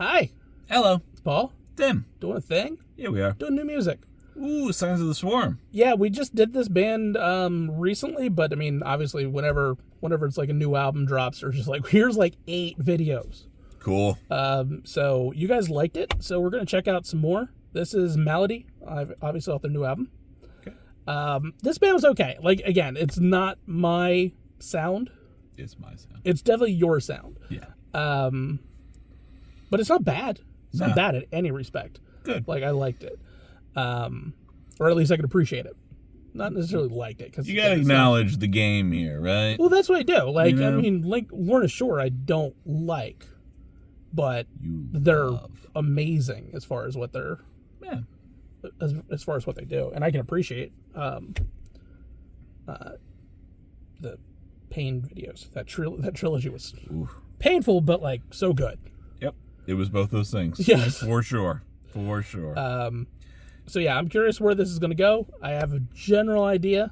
Hi, Hello. it's Paul. Tim. Doing a thing? Here we are. Doing new music. Ooh, Signs of the Swarm. Yeah, we just did this band recently, but I mean, obviously, whenever it's like a new album drops, there's just like, here's like 8 videos. Cool. So you guys liked it, so we're going to check out some more. This is Malady, obviously off their new album. Okay. This band was okay. Like, again, it's not my sound. It's my sound. It's definitely your sound. Yeah. But it's not bad. It's No. not bad in any respect. Good. Like, I liked it. Or at least I could appreciate it. Not necessarily liked it. Cause You gotta acknowledge the game here, right? Well, that's what I do. Like, You know? I mean, like, Lorna Shore I don't like. But they're amazing as far as what they're... Yeah. As far as what they do. And I can appreciate the Pain videos. That trilogy was painful, but, like, so good. Yep. It was both those things. Yes. For sure. For sure. So, yeah, I'm curious where this is going to go. I have a general idea.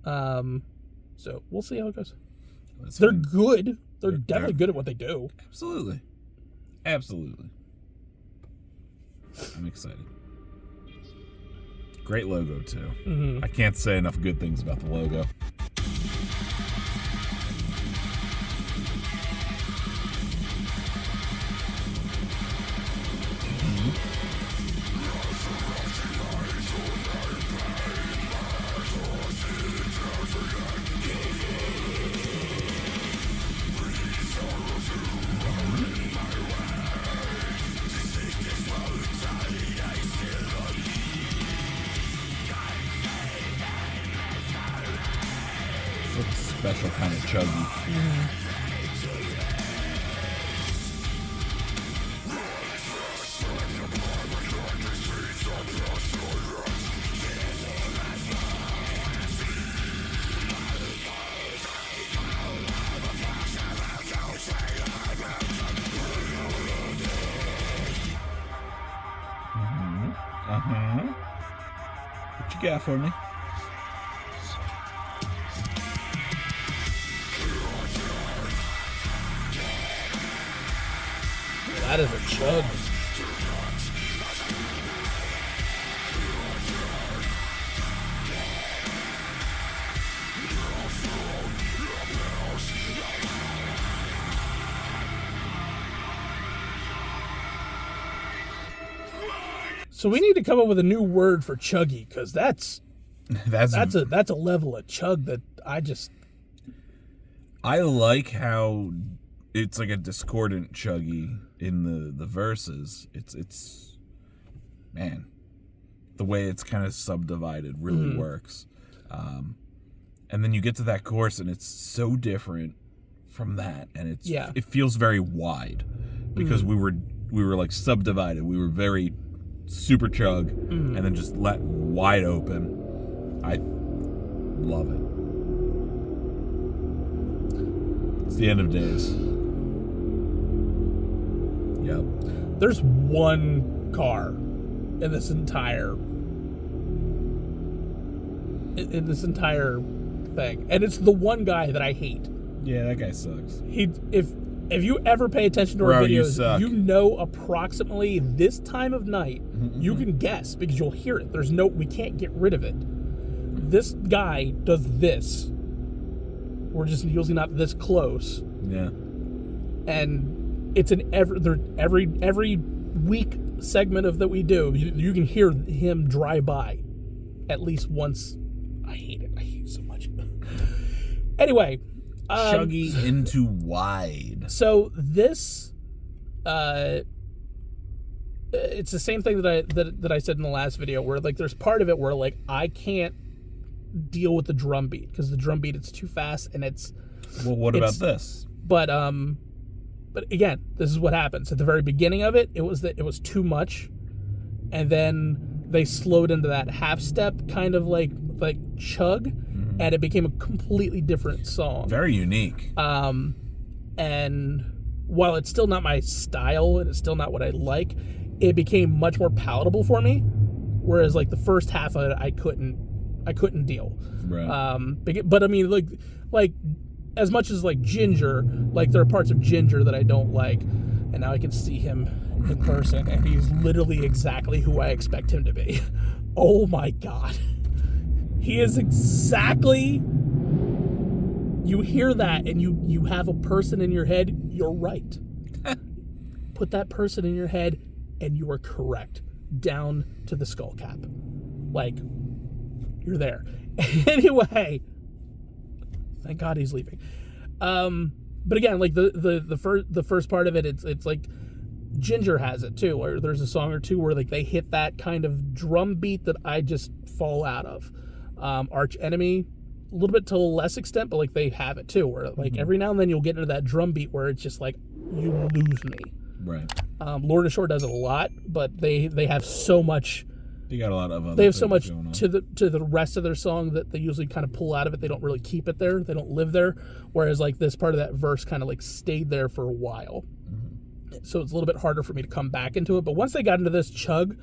So, we'll see how it goes. They're good. They're definitely good at what they do. Absolutely. Absolutely. I'm excited. Great logo, too. Mm-hmm. I can't say enough good things about the logo. Special kind of chuggy. What you got for me? That is a chug. So we need to come up with a new word for chuggy, because that's a level of chug that I like how it's like a discordant chuggy in the verses. It's man, the way it's kind of subdivided really works. And then you get to that chorus and it's so different from that, and it feels very wide because we were like subdivided. We were very super chug and then just let wide open. I love it. It's the end of days. Yep. There's one car in this entire thing, and it's the one guy that I hate. Yeah, that guy sucks. If you ever pay attention to our Bro, videos, you know approximately this time of night. You can guess because you'll hear it. We can't get rid of it. This guy does this. We're just usually not this close. Yeah. And it's in every week segment of that we do. You can hear him drive by at least once. I hate it. I hate it so much. Anyway. Chuggy into wide. So this, it's the same thing that I said in the last video, where like there's part of it where like I can't deal with the drum beat because the drum beat it's too fast and it's. Well, what about this? But again, this is what happens at the very beginning of it. It was too much, and then they slowed into that half step kind of like chug. And it became a completely different song. Very unique. And while it's still not my style and it's still not what I like, it became much more palatable for me. Whereas like the first half of it, I couldn't deal. Right. But I mean, like as much as like Ginger, like there are parts of Ginger that I don't like. and now I can see him in person, and he's literally exactly who I expect him to be. Oh my god. He is exactly... You hear that, and you have a person in your head, you're right. Put that person in your head, and you are correct. Down to the skull cap. Like, you're there. Anyway, thank God he's leaving. But again, like the first part of it, it's like Ginger has it too, or there's a song or two where like they hit that kind of drum beat that I just fall out of. Arch Enemy, a little bit to a less extent, but like they have it too, where like every now and then you'll get into that drum beat where it's just like you lose me. Right. Lord of Shore does it a lot, but they have so much. They got a lot of other They have so much going on. to the rest of their song that they usually kind of pull out of it. They don't really keep it there. They don't live there. Whereas like this part of that verse kind of like stayed there for a while. Mm-hmm. So it's a little bit harder for me to come back into it. But once they got into this chug,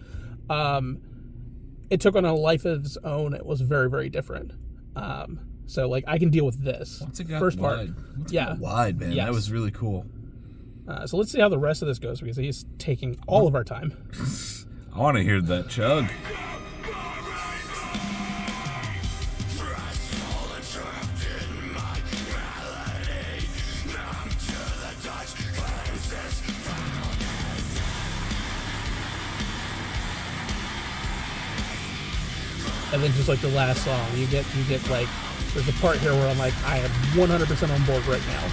it took on a life of its own. It was very, very different. So like I can deal with this. Once it got first wide. part. Once it Yeah. got wide, man. Yes. That was really cool. So let's see how the rest of this goes, because he's taking all of our time. I want to hear that chug. And then just like the last song, you get like, there's a part here where I'm like, I am 100% on board right now.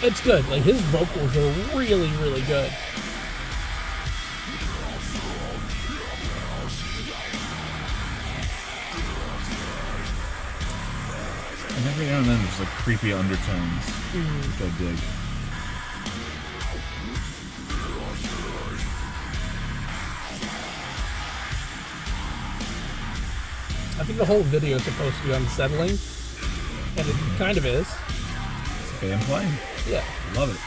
It's good. Like his vocals are really, really good. And every now and then there's like creepy undertones, which I dig. I think the whole video is supposed to be unsettling, and it kind of is. It's a band playing. Yeah. Love it.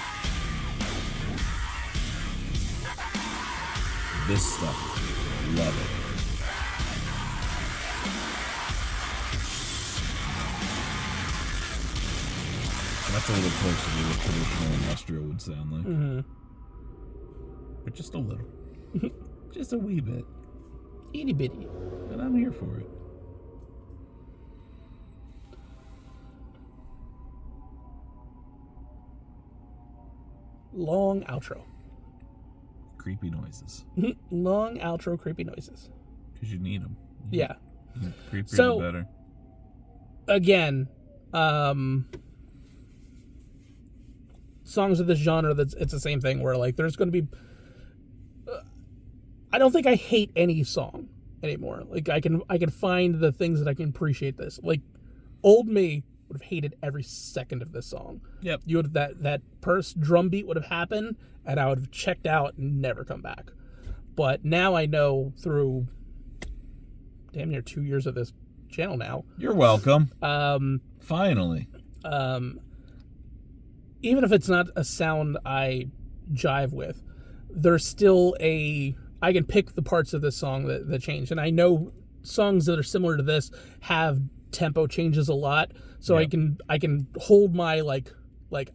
This stuff. Love it. That's a little closer to what traditional industrial would sound like. Mm-hmm. But just a little. Just a wee bit. Itty bitty. And I'm here for it. Long outro. Creepy noises. Long outro, creepy noises. Because you need them. Yeah. The creepier So, the better. Again, songs of this genre, it's the same thing where like there's going to be... I don't think I hate any song anymore. Like I can find the things that I can appreciate this. Like old me would have hated every second of this song. Yep. You would that drum beat would have happened, and I would have checked out and never come back. But now I know through damn near 2 years of this channel now. You're welcome. Finally. Even if it's not a sound I jive with, there's still I can pick the parts of this song that change. And I know songs that are similar to this have tempo changes a lot. So yep. I can hold my like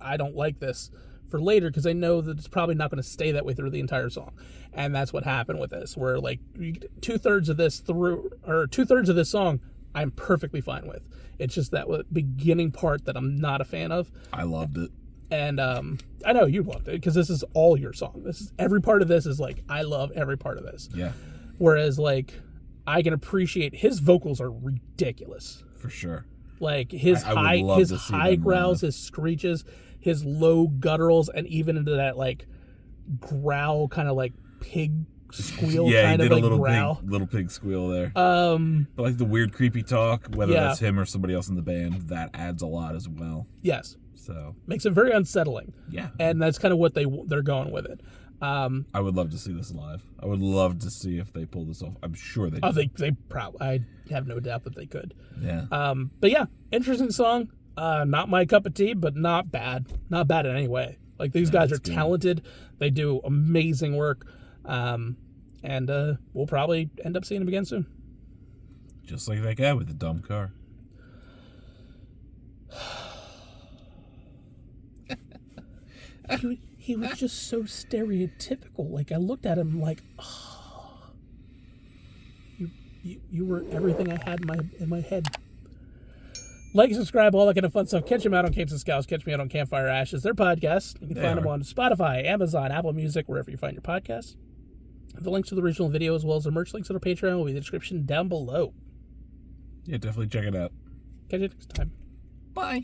I don't like this for later, because I know that it's probably not going to stay that way through the entire song. And that's what happened with this, where like 2/3 of this of this song I'm perfectly fine with. It's just that beginning part that I'm not a fan of. I loved it. And I know you loved it, because this is all your song. Every part of this is like, I love every part of this. Yeah. Whereas like I can appreciate his vocals are ridiculous. For sure. Like his I would love to see high them growls, live. his screeches, his low gutturals, and even into that like growl kind of like pig squeal Yeah, kind he of did like a growl. little pig squeal there. But like the weird creepy talk, whether Yeah. that's him or somebody else in the band, that adds a lot as well. Yes. So Makes it very unsettling. yeah, And that's kind of what they're going with it. I would love to see this live. I would love to see if they pull this off. I'm sure they. I do. think they probably. I have no doubt that they could. Yeah. But yeah, interesting song. Not my cup of tea, but not bad. Not bad in any way. Like these guys are it's good. talented. They do amazing work. And we'll probably end up seeing them again soon. Just like that guy with the dumb car. He was just so stereotypical. Like I looked at him like, oh, you were everything I had in my head. Like, subscribe, all that kind of fun stuff. Catch them out on Capes and Scowls. Catch me out on Campfire Ashes. Their podcast. You can find them on Spotify, Amazon, Apple Music, wherever you find your podcasts. The links to the original video as well as the merch links to our Patreon will be in the description down below. Yeah, definitely check it out. Catch you next time. Bye.